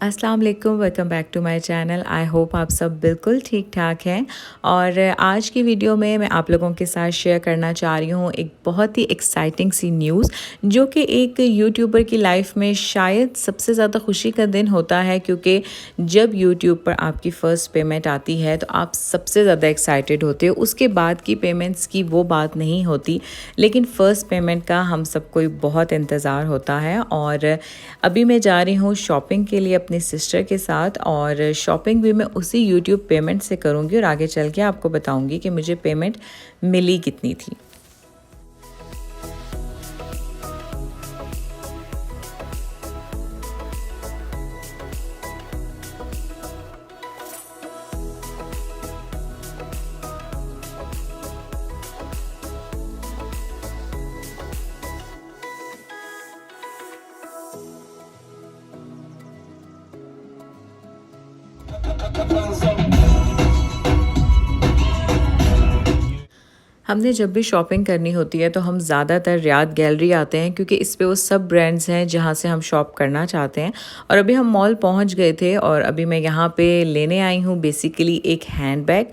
अस्सलाम वालेकुम, welcome back to my channel. I hope आप सब बिल्कुल ठीक ठाक हैं। और आज की वीडियो में मैं आप लोगों के साथ शेयर करना चाह रही हूँ एक बहुत ही एक्साइटिंग सी न्यूज़, जो कि एक यूट्यूबर की लाइफ में शायद सबसे ज़्यादा खुशी का दिन होता है, क्योंकि जब यूट्यूब पर आपकी फ़र्स्ट पेमेंट आती है तो आप सबसे ज़्यादा एक्साइटेड होते हो। उसके बाद की पेमेंट्स की वो बात नहीं होती, लेकिन फ़र्स्ट पेमेंट का हम सबको बहुत इंतज़ार होता है। और अभी मैं जा रही हूँ शॉपिंग के लिए अपनी सिस्टर के साथ, और शॉपिंग भी मैं उसी यूट्यूब पेमेंट से करूँगी और आगे चल के आपको बताऊँगी कि मुझे पेमेंट मिली कितनी थी। हमने जब भी शॉपिंग करनी होती है तो हम ज़्यादातर रियाद गैलरी आते हैं, क्योंकि इस पे वो सब ब्रांड्स हैं जहाँ से हम शॉप करना चाहते हैं। और अभी हम मॉल पहुँच गए थे और अभी मैं यहाँ पे लेने आई हूँ बेसिकली एक हैंडबैग,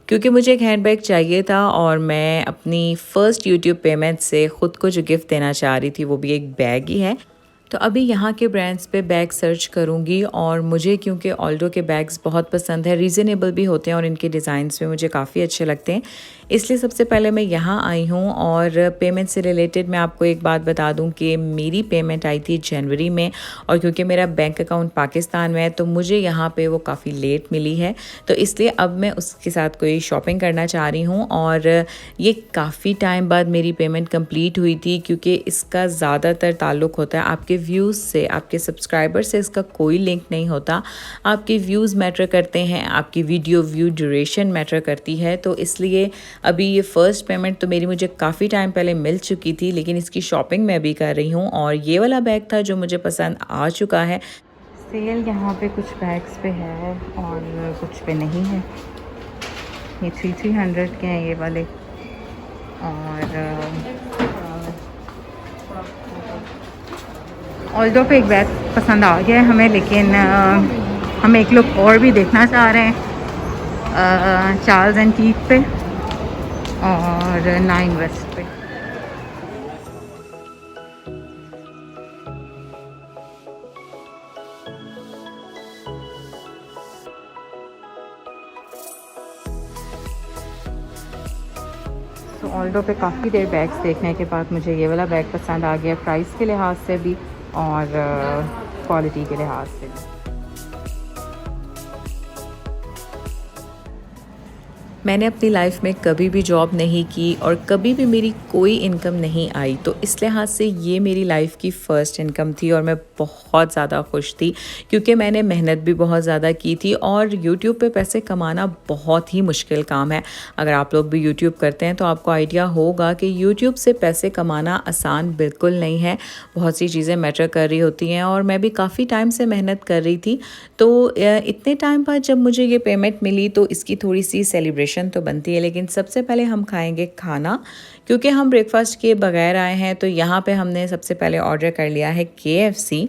क्योंकि मुझे एक हैंडबैग चाहिए था और मैं अपनी फ़र्स्ट यूट्यूब पेमेंट से ख़ुद को जो गिफ्ट देना चाह रही थी वो भी एक बैग ही है। तो अभी यहाँ के ब्रांड्स पे बैग सर्च करूँगी, और मुझे क्योंकि ऑल्डो के बैग्स बहुत पसंद है, रीज़नेबल भी होते हैं और इनके डिज़ाइंस भी मुझे काफ़ी अच्छे लगते हैं, इसलिए सबसे पहले मैं यहाँ आई हूँ। और पेमेंट से रिलेटेड मैं आपको एक बात बता दूँ कि मेरी पेमेंट आई थी जनवरी में, और क्योंकि मेरा बैंक अकाउंट पाकिस्तान में है तो मुझे यहाँ पे वो काफ़ी लेट मिली है, तो इसलिए अब मैं उसके साथ कोई शॉपिंग करना चाह रही हूँ। और ये काफ़ी टाइम बाद मेरी पेमेंट कंप्लीट हुई थी, क्योंकि इसका ज़्यादातर ताल्लुक़ होता है आपके व्यूज़ से, आपके सब्सक्राइबर से इसका कोई लिंक नहीं होता। आपके व्यूज़ मैटर करते हैं, आपकी वीडियो व्यू ड्यूरेशन मैटर करती है। तो इसलिए अभी ये फ़र्स्ट पेमेंट तो मेरी मुझे काफ़ी टाइम पहले मिल चुकी थी, लेकिन इसकी शॉपिंग मैं अभी कर रही हूँ। और ये वाला बैग था जो मुझे पसंद आ चुका है। सेल यहाँ पे कुछ बैग्स पे है और कुछ पे नहीं है। ये 300 के हैं ये वाले। और ऑल्डो पे एक बैग पसंद आ गया है हमें, लेकिन हम एक लुक और भी देखना चाह रहे हैं चार्ल्स एंड कीथ पे और 9 वेस्ट पे। तो ऑल्डो पे काफ़ी देर बैग्स देखने के बाद मुझे ये वाला बैग पसंद आ गया, प्राइस के लिहाज से भी और क्वालिटी के लिहाज से भी। मैंने अपनी लाइफ में कभी भी जॉब नहीं की और कभी भी मेरी कोई इनकम नहीं आई, तो इस लिहाज से ये मेरी लाइफ की फ़र्स्ट इनकम थी और मैं बहुत ज़्यादा खुश थी, क्योंकि मैंने मेहनत भी बहुत ज़्यादा की थी। और यूट्यूब पे पैसे कमाना बहुत ही मुश्किल काम है। अगर आप लोग भी यूट्यूब करते हैं तो आपको आइडिया होगा कि यूट्यूब से पैसे कमाना आसान बिल्कुल नहीं है। बहुत सी चीज़ें मैटर कर रही होती हैं, और मैं भी काफ़ी टाइम से मेहनत कर रही थी। तो इतने टाइम बाद जब मुझे ये पेमेंट मिली तो इसकी थोड़ी सी सेलिब्रेशन तो बनती है, लेकिन सबसे पहले हम खाएंगे खाना, क्योंकि हम ब्रेकफास्ट के बगैर आए हैं। तो यहाँ पे हमने सबसे पहले ऑर्डर कर लिया है KFC,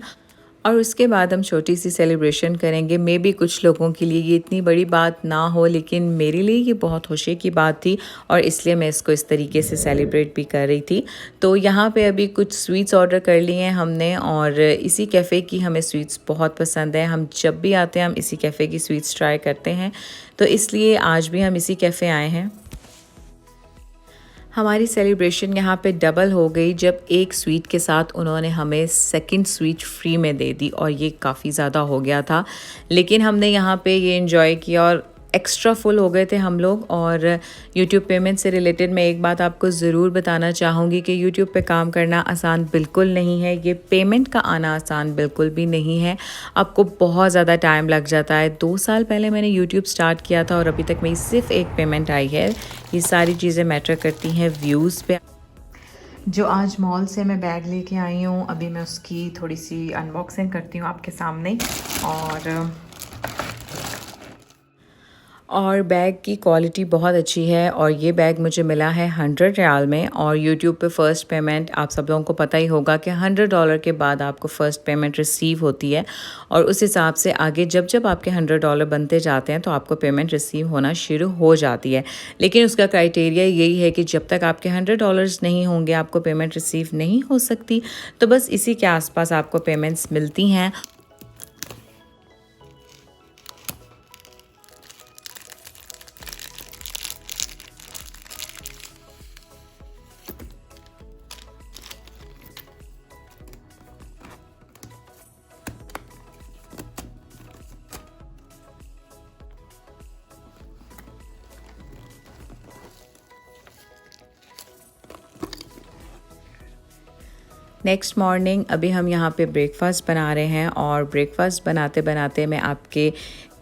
और उसके बाद हम छोटी सी सेलिब्रेशन करेंगे। मे बी कुछ लोगों के लिए ये इतनी बड़ी बात ना हो, लेकिन मेरे लिए ये बहुत खुशी की बात थी, और इसलिए मैं इसको इस तरीके से सेलिब्रेट भी कर रही थी। तो यहाँ पे अभी कुछ स्वीट्स ऑर्डर कर लिए हैं हमने, और इसी कैफ़े की हमें स्वीट्स बहुत पसंद है। हम जब भी आते हैं हम इसी कैफ़े की स्वीट्स ट्राई करते हैं, तो इसलिए आज भी हम इसी कैफ़े आए हैं। हमारी सेलिब्रेशन यहाँ पे डबल हो गई जब एक स्वीट के साथ उन्होंने हमें सेकंड स्वीट फ्री में दे दी, और ये काफ़ी ज़्यादा हो गया था, लेकिन हमने यहाँ पे ये एंजॉय किया और एक्स्ट्रा फुल हो गए थे हम लोग। और यूट्यूब पेमेंट से रिलेटेड मैं एक बात आपको ज़रूर बताना चाहूँगी कि यूट्यूब पे काम करना आसान बिल्कुल नहीं है। ये पेमेंट का आना आसान बिल्कुल भी नहीं है, आपको बहुत ज़्यादा टाइम लग जाता है। 2 साल पहले मैंने यूट्यूब स्टार्ट किया था और अभी तक मेरी सिर्फ एक पेमेंट आई है। ये सारी चीज़ें मैटर करती हैं व्यूज़ पे। जो आज मॉल से मैं बैग लेके आई हूँ, अभी मैं उसकी थोड़ी सी अनबॉक्सिंग करती हूँ आपके सामने। और बैग की क्वालिटी बहुत अच्छी है और ये बैग मुझे मिला है 100 रियाल में। और यूट्यूब पे फ़र्स्ट पेमेंट आप सब लोगों को पता ही होगा कि $100 के बाद आपको फ़र्स्ट पेमेंट रिसीव होती है और उस हिसाब से आगे जब जब आपके $100 बनते जाते हैं तो आपको पेमेंट रिसीव होना शुरू हो जाती है। लेकिन उसका क्राइटेरिया यही है कि जब तक आपके $100 नहीं होंगे आपको पेमेंट रिसीव नहीं हो सकती। तो बस इसी के आसपास आपको पेमेंट्स मिलती हैं। नेक्स्ट मॉर्निंग अभी हम यहाँ पे ब्रेकफास्ट बना रहे हैं और ब्रेकफास्ट बनाते बनाते मैं आपके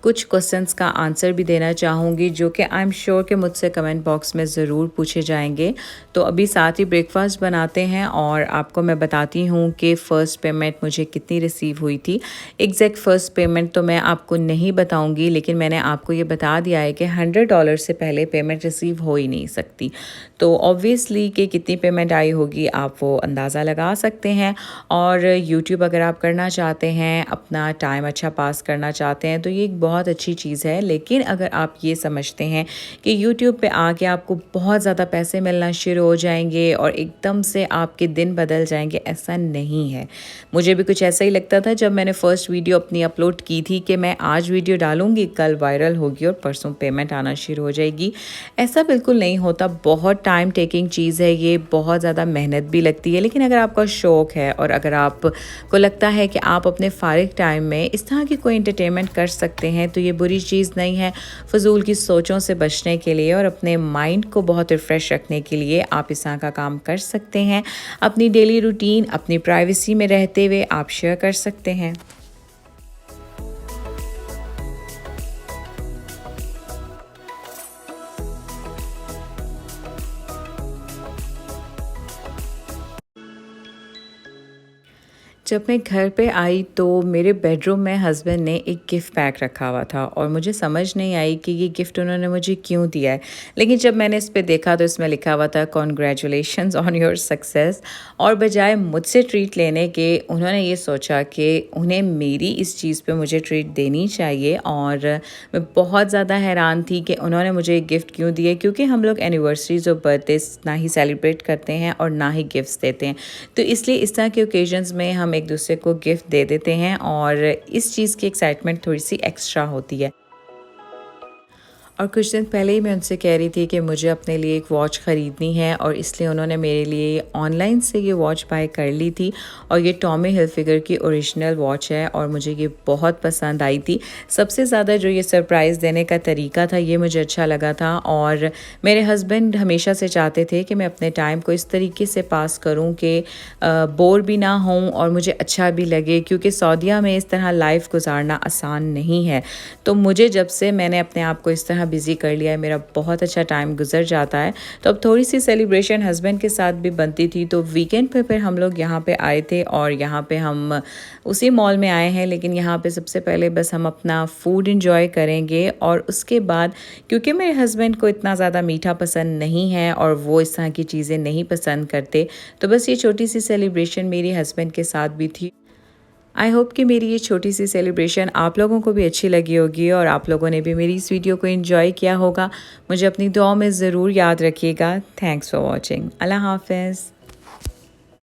कुछ क्वेश्चंस का आंसर भी देना चाहूँगी जो कि आई एम श्योर कि मुझसे कमेंट बॉक्स में ज़रूर पूछे जाएंगे। तो अभी साथ ही ब्रेकफास्ट बनाते हैं और आपको मैं बताती हूँ कि फ़र्स्ट पेमेंट मुझे कितनी रिसीव हुई थी। एग्जैक्ट फ़र्स्ट पेमेंट तो मैं आपको नहीं बताऊँगी, लेकिन मैंने आपको ये बता दिया है कि $100 से पहले पेमेंट रिसीव हो ही नहीं सकती। तो ऑब्वियसली कि कितनी पेमेंट आई होगी आप वो अंदाज़ा लगा सकते हैं। और यूट्यूब अगर आप करना चाहते हैं, अपना टाइम अच्छा पास करना चाहते हैं तो ये एक बहुत अच्छी चीज़ है। लेकिन अगर आप ये समझते हैं कि यूट्यूब पे आके आपको बहुत ज़्यादा पैसे मिलना शुरू हो जाएंगे और एकदम से आपके दिन बदल जाएंगे, ऐसा नहीं है। मुझे भी कुछ ऐसा ही लगता था जब मैंने फ़र्स्ट वीडियो अपनी अपलोड की थी कि मैं आज वीडियो डालूंगी, कल वायरल होगी और परसों पेमेंट आना शुरू हो जाएगी। ऐसा बिल्कुल नहीं होता। बहुत टाइम टेकिंग चीज़ है ये, बहुत ज़्यादा मेहनत भी लगती है। लेकिन अगर आपका शौक़ है और अगर आपको लगता है कि आप अपने फ़ारिग टाइम में इस तरह की कोई एंटरटेनमेंट कर सकते हैं तो ये बुरी चीज़ नहीं है। फ़जूल की सोचों से बचने के लिए और अपने माइंड को बहुत रिफ़्रेश रखने के लिए आप इस तरह का काम कर सकते हैं। अपनी डेली रूटीन अपनी प्राइवेसी में रहते हुए आप शेयर कर सकते हैं। जब मैं घर पे आई तो मेरे बेडरूम में हस्बैंड ने एक गिफ्ट पैक रखा हुआ था और मुझे समझ नहीं आई कि ये गिफ्ट उन्होंने मुझे क्यों दिया है। लेकिन जब मैंने इस पे देखा तो इसमें लिखा हुआ था कॉन्ग्रेचुलेशंस ऑन योर सक्सेस। और बजाय मुझसे ट्रीट लेने के उन्होंने ये सोचा कि उन्हें मेरी इस चीज़ पे मुझे ट्रीट देनी चाहिए। और मैं बहुत ज़्यादा हैरान थी कि उन्होंने मुझे एक गिफ्ट क्यों दिए, क्योंकि हम लोग एनिवर्सरीज और बर्थडेज ना ही सेलिब्रेट करते हैं और ना ही गिफ्ट्स देते हैं। तो इसलिए इस तरह के ओकेजन्स में हम एक दूसरे को गिफ्ट दे देते हैं और इस चीज़ की एक्साइटमेंट थोड़ी सी एक्स्ट्रा होती है। और कुछ दिन पहले ही मैं उनसे कह रही थी कि मुझे अपने लिए एक वॉच ख़रीदनी है और इसलिए उन्होंने मेरे लिए ऑनलाइन से ये वॉच बाय कर ली थी। और ये टॉमी हिलफिगर की ओरिजिनल वॉच है और मुझे ये बहुत पसंद आई थी। सबसे ज़्यादा जो ये सरप्राइज़ देने का तरीका था ये मुझे अच्छा लगा था। और मेरे हस्बैंड हमेशा से चाहते थे कि मैं अपने टाइम को इस तरीके से पास करूँ कि बोर भी ना हूँ और मुझे अच्छा भी लगे, क्योंकि सऊदीया में इस तरह लाइफ गुजारना आसान नहीं है। तो मुझे जब से मैंने अपने आप को इस तरह बिज़ी कर लिया है, मेरा बहुत अच्छा टाइम गुजर जाता है। तो अब थोड़ी सी सेलिब्रेशन हस्बैंड के साथ भी बनती थी। तो वीकेंड पे फिर हम लोग यहाँ पे आए थे और यहाँ पे हम उसी मॉल में आए हैं। लेकिन यहाँ पे सबसे पहले बस हम अपना फूड इंजॉय करेंगे और उसके बाद, क्योंकि मेरे हस्बैंड को इतना ज़्यादा मीठा पसंद नहीं है और वो इस तरह की चीज़ें नहीं पसंद करते, तो बस ये छोटी सी सेलिब्रेशन मेरी हस्बैंड के साथ भी थी। आई होप कि मेरी ये छोटी सी सेलिब्रेशन आप लोगों को भी अच्छी लगी होगी और आप लोगों ने भी मेरी इस वीडियो को एंजॉय किया होगा। मुझे अपनी दुआओं में ज़रूर याद रखिएगा। Thanks for watching. अल्लाह हाफ़िज़।